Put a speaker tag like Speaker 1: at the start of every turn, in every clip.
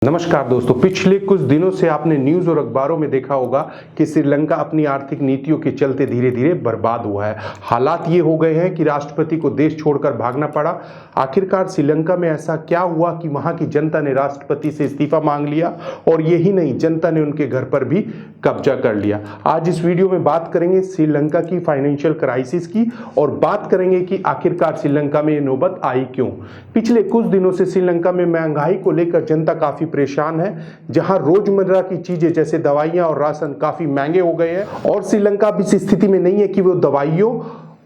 Speaker 1: नमस्कार दोस्तों, पिछले कुछ दिनों से आपने न्यूज़ और अखबारों में देखा होगा कि श्रीलंका अपनी आर्थिक नीतियों के चलते धीरे धीरे बर्बाद हुआ है। हालात ये हो गए हैं कि राष्ट्रपति को देश छोड़कर भागना पड़ा। आखिरकार श्रीलंका में ऐसा क्या हुआ कि वहां की जनता ने राष्ट्रपति से इस्तीफा मांग लिया और यही नहीं, जनता ने उनके घर पर भी कब्जा कर लिया। आज इस वीडियो में बात करेंगे श्रीलंका की फाइनेंशियल क्राइसिस की और बात करेंगे कि आखिरकार श्रीलंका में ये नौबत आई क्यों। पिछले कुछ दिनों से श्रीलंका में महंगाई को लेकर जनता काफी परेशान है, जहां रोजमर्रा की चीजें जैसे दवाइयां और राशन काफी महंगे हो गए हैं और श्रीलंका भी इस स्थिति में नहीं है कि वो दवाइयों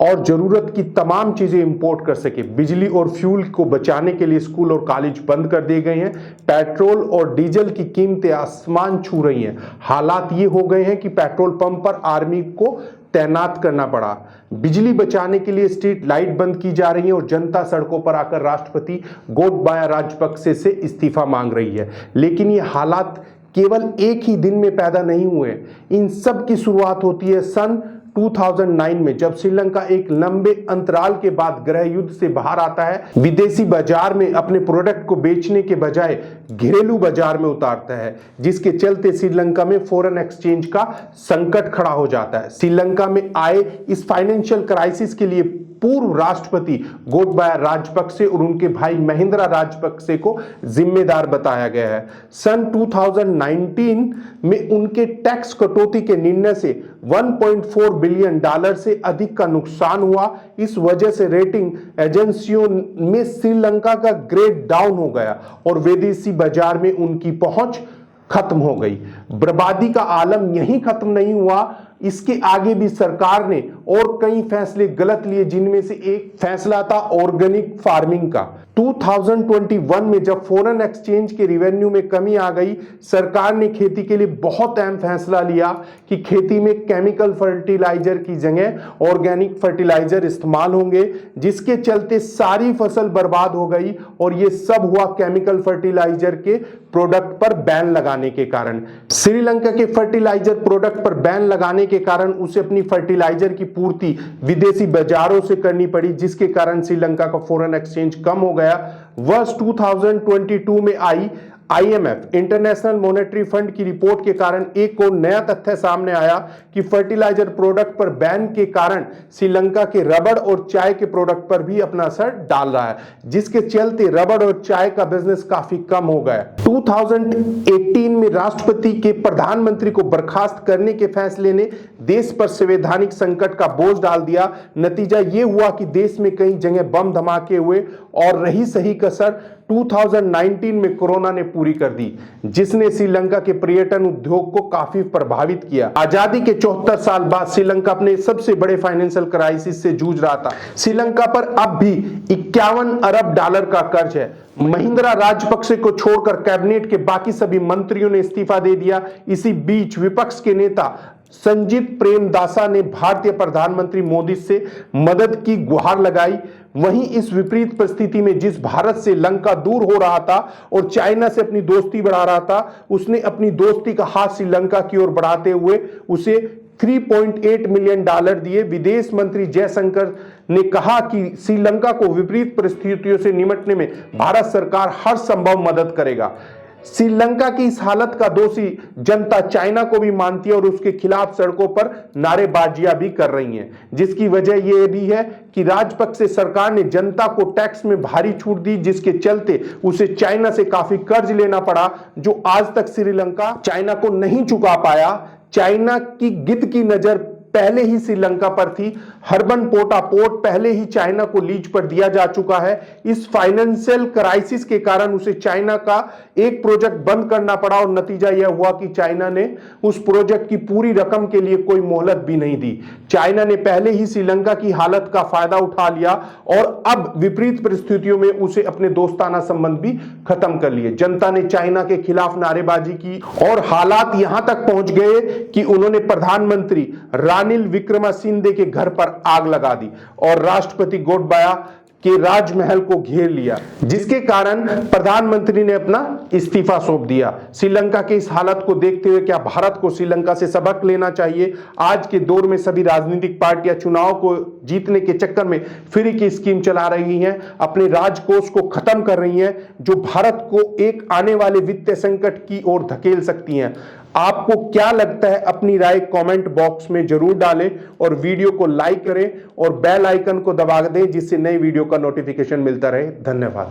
Speaker 1: और जरूरत की तमाम चीजें इंपोर्ट कर सके। बिजली और फ्यूल को बचाने के लिए स्कूल और कॉलेज बंद कर दिए गए हैं। पेट्रोल और डीजल की कीमतें आसमान छू रही हैं। हालात ये हो गए हैं कि पेट्रोल पंप पर आर्मी को तैनात करना पड़ा। बिजली बचाने के लिए स्ट्रीट लाइट बंद की जा रही है और जनता सड़कों पर आकर राष्ट्रपति गोटबाया राजपक्षे से इस्तीफा मांग रही है। लेकिन ये हालात केवल एक ही दिन में पैदा नहीं हुए। इन सब की शुरुआत होती है सन 2009 में, जब श्रीलंका एक लंबे अंतराल के बाद गृह युद्ध से बाहर आता है, विदेशी बाजार में अपने प्रोडक्ट को बेचने के बजाय घरेलू बाजार में उतारता है, जिसके चलते श्रीलंका में फॉरेन एक्सचेंज का संकट खड़ा हो जाता है। श्रीलंका में आए इस फाइनेंशियल क्राइसिस के लिए पूर्व राष्ट्रपति गोटबाया राजपक्षे और उनके भाई महिंद्रा राजपक्षे को जिम्मेदार बताया गया है। सन 2019 में उनके टैक्स कटौती के निर्णय से $1.4 बिलियन से अधिक का नुकसान हुआ। इस वजह से रेटिंग एजेंसियों में श्रीलंका का ग्रेड डाउन हो गया और विदेशी बाजार में उनकी पहुंच खत्म हो गई। बर्बादी का आलम यहीं खत्म नहीं हुआ, इसके आगे भी सरकार ने और कई फैसले गलत लिए, जिनमें से एक फैसला था ऑर्गेनिक फार्मिंग का। 2021 में जब फॉरेन एक्सचेंज के रिवेन्यू में कमी आ गई, सरकार ने खेती के लिए बहुत अहम फैसला लिया कि खेती में केमिकल फर्टिलाइजर की जगह ऑर्गेनिक फर्टिलाइजर इस्तेमाल होंगे, जिसके चलते सारी फसल बर्बाद हो गई और यह सब हुआ केमिकल फर्टिलाइजर के प्रोडक्ट पर बैन लगाने के कारण। श्रीलंका के फर्टिलाइजर प्रोडक्ट पर बैन लगाने के कारण उसे अपनी फर्टिलाइजर की पूर्ति विदेशी बाजारों से करनी पड़ी, जिसके कारण श्रीलंका का फॉरेन एक्सचेंज कम हो गया। वर्ष 2022 में आई IMF इंटरनेशनल मॉनेटरी फंड की रिपोर्ट के कारण एक और नया तथ्य सामने आया कि फर्टिलाइजर प्रोडक्ट पर बैन के कारण श्रीलंका के रबड़ और चाय के प्रोडक्ट पर भी अपना असर डाल रहा है, जिसके चलते रबड़ और चाय का बिजनेस काफी कम हो गया। 2018 में राष्ट्रपति के प्रधानमंत्री को बर्खास्त करने के फैसले ने देश पर संवैधानिक संकट का बोझ डाल दिया। नतीजा यह हुआ कि देश में कई जगह बम धमाके हुए और रही सही कसर 2019 में कोरोना ने पूरी कर दी, जिसने श्रीलंका के पर्यटन उद्योग को काफी प्रभावित किया। आजादी के 74 साल बाद श्रीलंका अपने सबसे बड़े फाइनेंशियल क्राइसिस से जूझ रहा था। श्रीलंका पर अब भी $51 अरब का कर्ज है। महिंद्रा राजपक्षे को छोड़कर कैबिनेट के बाकी सभी मंत्रियों ने इस्तीफा दे दिया। इसी बीच विपक्ष के नेता संजित प्रेमदासा ने भारतीय प्रधानमंत्री मोदी से मदद की गुहार लगाई। वहीं इस विपरीत परिस्थिति में जिस भारत से लंका दूर हो रहा था और चाइना से अपनी दोस्ती बढ़ा रहा था, उसने अपनी दोस्ती का हाथ श्रीलंका की ओर बढ़ाते हुए उसे $3.8 मिलियन दिए। विदेश मंत्री जयशंकर ने कहा कि श्रीलंका को विपरीत परिस्थितियों से निपटने में भारत सरकार हर संभव मदद करेगा। श्रीलंका की इस हालत का दोषी जनता चाइना को भी मानती है और उसके खिलाफ सड़कों पर नारेबाजियां भी कर रही हैं, जिसकी वजह यह भी है कि राजपक्षे सरकार ने जनता को टैक्स में भारी छूट दी, जिसके चलते उसे चाइना से काफी कर्ज लेना पड़ा, जो आज तक श्रीलंका चाइना को नहीं चुका पाया। चाइना की गिद्ध की नजर पहले ही श्रीलंका पर थी। हर्बन पोटा पोर्ट पहले ही चाइना को लीज पर दिया जा चुका है। इस फाइनेंशियल क्राइसिस के कारण उसे चाइना का एक प्रोजेक्ट बंद करना पड़ा और नतीजा यह हुआ कि चाइना ने उस प्रोजेक्ट की पूरी रकम के लिए कोई मोहलत भी नहीं दी। चाइना ने पहले ही श्रीलंका की हालत का फायदा उठा लिया और अब विपरीत परिस्थितियों में उसे अपने दोस्ताना संबंध भी खत्म कर लिए। जनता ने चाइना के खिलाफ नारेबाजी की और हालात यहां तक पहुंच गए कि उन्होंने प्रधानमंत्री रानिल विक्रमसिंघे के घर पर आग लगा दी और राष्ट्रपति गोटबाया के राजमहल को घेर लिया, जिसके कारण प्रधानमंत्री ने अपना इस्तीफा सौंप दिया। श्रीलंका की इस हालत को देखते हुए क्या भारत को श्रीलंका से सबक लेना चाहिए? आज के दौर में सभी राजनीतिक पार्टियां चुनाव को जीतने के चक्कर में फ्री की स्कीम चला रही हैं, अपने राजकोष को खत्म कर रही हैं, जो भारत को एक आने वाले वित्तीय संकट की ओर धकेल सकती हैं। आपको क्या लगता है? अपनी राय कमेंट बॉक्स में जरूर डालें और वीडियो को लाइक करें और बेल आइकन को दबा दें, जिससे नई वीडियो का नोटिफिकेशन मिलता रहे। धन्यवाद।